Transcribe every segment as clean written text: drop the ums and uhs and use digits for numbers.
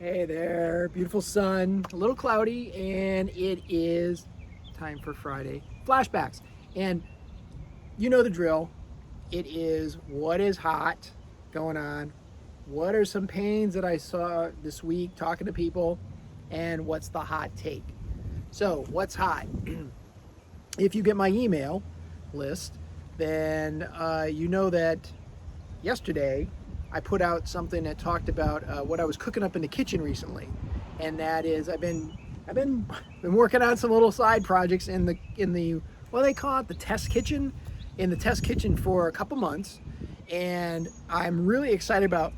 Hey there, beautiful sun, a little cloudy, and it is time for Friday flashbacks. And you know the drill. It is what is hot going on, what are some pains that I saw this week talking to people, and what's the hot take. So, what's hot? If you get my email list, then you know that yesterday I put out something that talked about what I was cooking up in the kitchen recently, and that is I've been working on some little side projects in the what do they call it, the test kitchen, in the test kitchen for a couple months, and I'm really excited about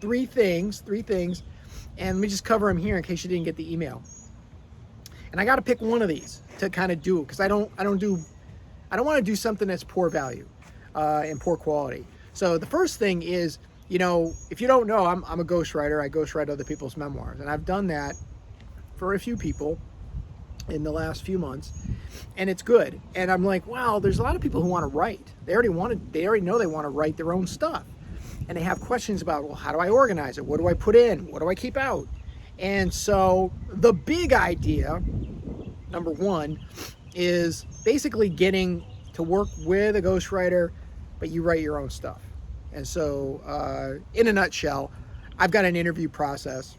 three things, and let me just cover them here in case you didn't get the email. And I got to pick one of these to kind of do because I don't want to do something that's poor value and poor quality. So the first thing is, if you don't know, I'm a ghostwriter. I ghostwrite other people's memoirs, and I've done that for a few people in the last few months, and it's good. And I'm like, wow, there's a lot of people who want to write. They already know they want to write their own stuff, and they have questions about, well, how do I organize it? What do I put in? What do I keep out? And so the big idea, number one, is basically getting to work with a ghostwriter, but you write your own stuff. And so, in a nutshell, I've got an interview process,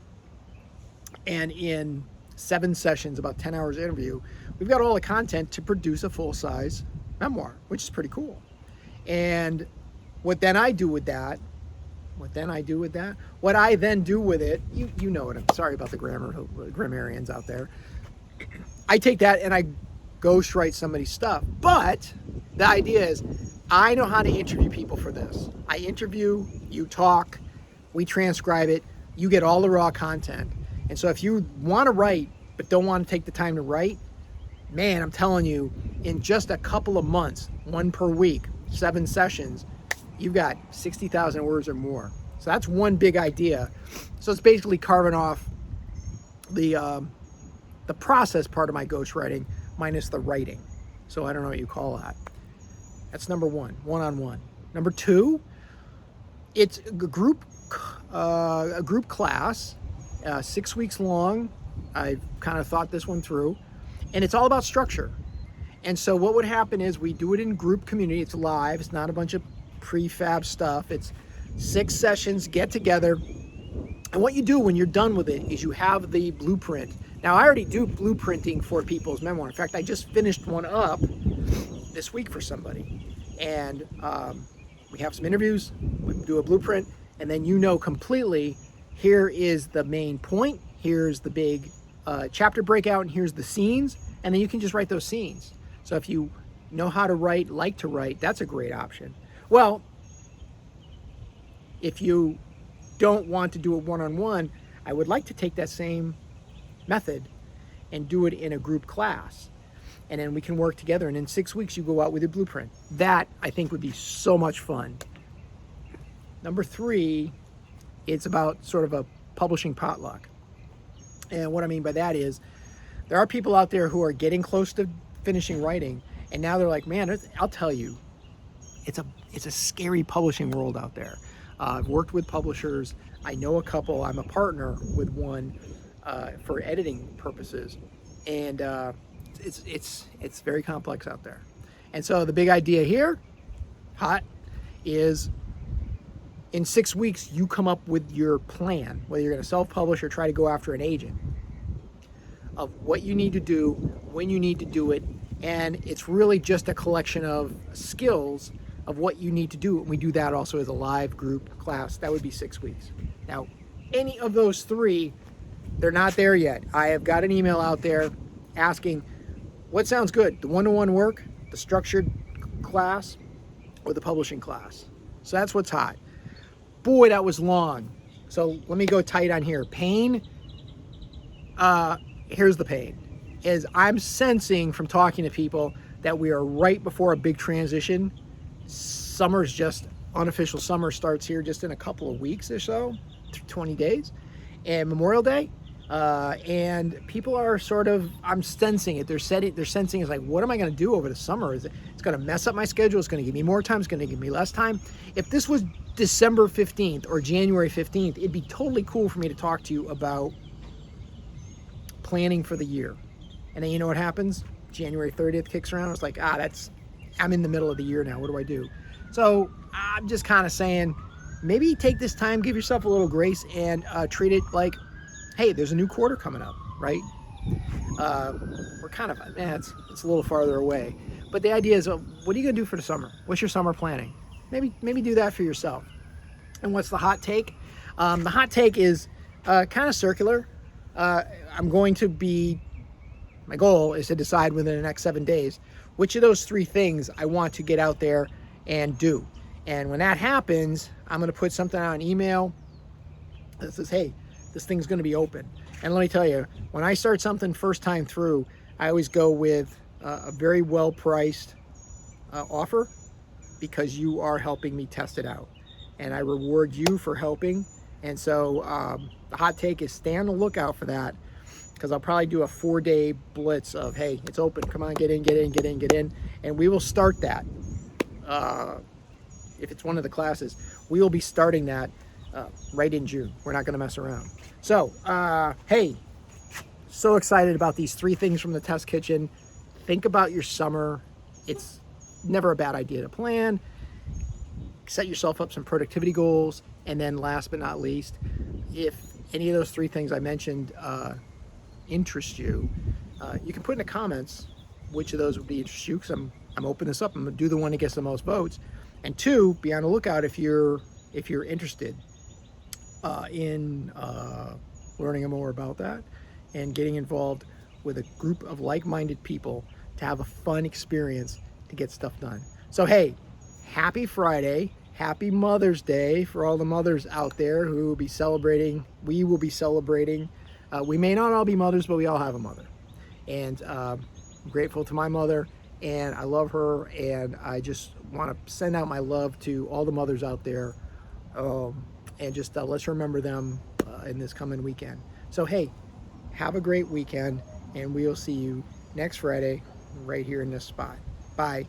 and in 7 sessions, about 10 hours interview, we've got all the content to produce a full-size memoir, which is pretty cool. And what I then do with it, you know it. I'm sorry about the grammarians out there. I take that and I ghostwrite somebody's stuff. But the idea is, I know how to interview people for this. I interview, you talk, we transcribe it, you get all the raw content. And so if you want to write but don't want to take the time to write, man, I'm telling you, in just a couple of months, 1 per week, 7 sessions, you've got 60,000 words or more. So that's one big idea. So it's basically carving off the process part of my ghostwriting minus the writing. So I don't know what you call that. That's number one, one-on-one. Number two, it's a group class, 6 weeks long. I've kind of thought this one through, and it's all about structure. And so what would happen is we do it in group community. It's live. It's not a bunch of prefab stuff. It's 6 sessions, get together. And what you do when you're done with it is you have the blueprint. Now, I already do blueprinting for people's memoir. In fact, I just finished one up this week for somebody. And we have some interviews, we do a blueprint, and then completely, here is the main point, here's the big chapter breakout, and here's the scenes, and then you can just write those scenes. So if you know how to write, like to write, that's a great option. Well, if you don't want to do it one-on-one, I would like to take that same method and do it in a group class. And then we can work together, and in 6 weeks you go out with your blueprint. That, I think, would be so much fun. Number 3, it's about sort of a publishing potluck. And what I mean by that is, there are people out there who are getting close to finishing writing, and now they're like, man, I'll tell you, it's a scary publishing world out there. I've worked with publishers. I know a couple. I'm a partner with one for editing purposes, and it's very complex out there. And so the big idea here, hot, is in 6 weeks you come up with your plan, whether you're going to self-publish or try to go after an agent, of what you need to do, when you need to do it, and it's really just a collection of skills of what you need to do. And we do that also as a live group class. That would be 6 weeks. Now, any of those 3, they're not there yet. I have got an email out there asking, what sounds good? The one-to-one work, the structured class, or the publishing class? So that's what's hot. Boy, that was long. So let me go tight on here. Pain, here's the pain, is I'm sensing from talking to people that we are right before a big transition. Summer's just, unofficial summer starts here just in a couple of weeks or so, 20 days, and Memorial Day. And people are sort of, I'm sensing it. They're sensing it's like, what am I going to do over the summer? It's going to mess up my schedule. It's going to give me more time. It's going to give me less time. If this was December 15th or January 15th, it'd be totally cool for me to talk to you about planning for the year. And then you know what happens? January 30th kicks around. It's like, I'm in the middle of the year now. What do I do? So I'm just kind of saying, maybe take this time, give yourself a little grace, and treat it like, hey, there's a new quarter coming up, right? We're kind of, it's a little farther away. But the idea is, what are you going to do for the summer? What's your summer planning? Maybe do that for yourself. And what's the hot take? The hot take is kind of circular. My goal is to decide within the next 7 days which of those 3 things I want to get out there and do. And when that happens, I'm going to put something out on email that says, hey, this thing's going to be open. And let me tell you, when I start something first time through, I always go with a very well-priced offer, because you are helping me test it out. And I reward you for helping. And so the hot take is stay on the lookout for that, because I'll probably do a 4-day blitz of, hey, it's open. Come on, get in. And we will start that. If it's one of the classes, we will be starting that right in June. We're not going to mess around. So, hey, so excited about these 3 things from the test kitchen. Think about your summer. It's never a bad idea to plan. Set yourself up some productivity goals. And then last but not least, if any of those 3 things I mentioned interest you, you can put in the comments which of those would be interest you, because I'm opening this up. I'm going to do the one that gets the most votes. And 2, be on the lookout if you're interested in learning more about that and getting involved with a group of like-minded people to have a fun experience to get stuff done. So hey, happy Friday, happy Mother's Day for all the mothers out there who will be celebrating. We will be celebrating. We may not all be mothers, but we all have a mother. And I'm grateful to my mother, and I love her, and I just want to send out my love to all the mothers out there, and just let's remember them in this coming weekend. So hey, have a great weekend, and we'll see you next Friday right here in this spot. Bye.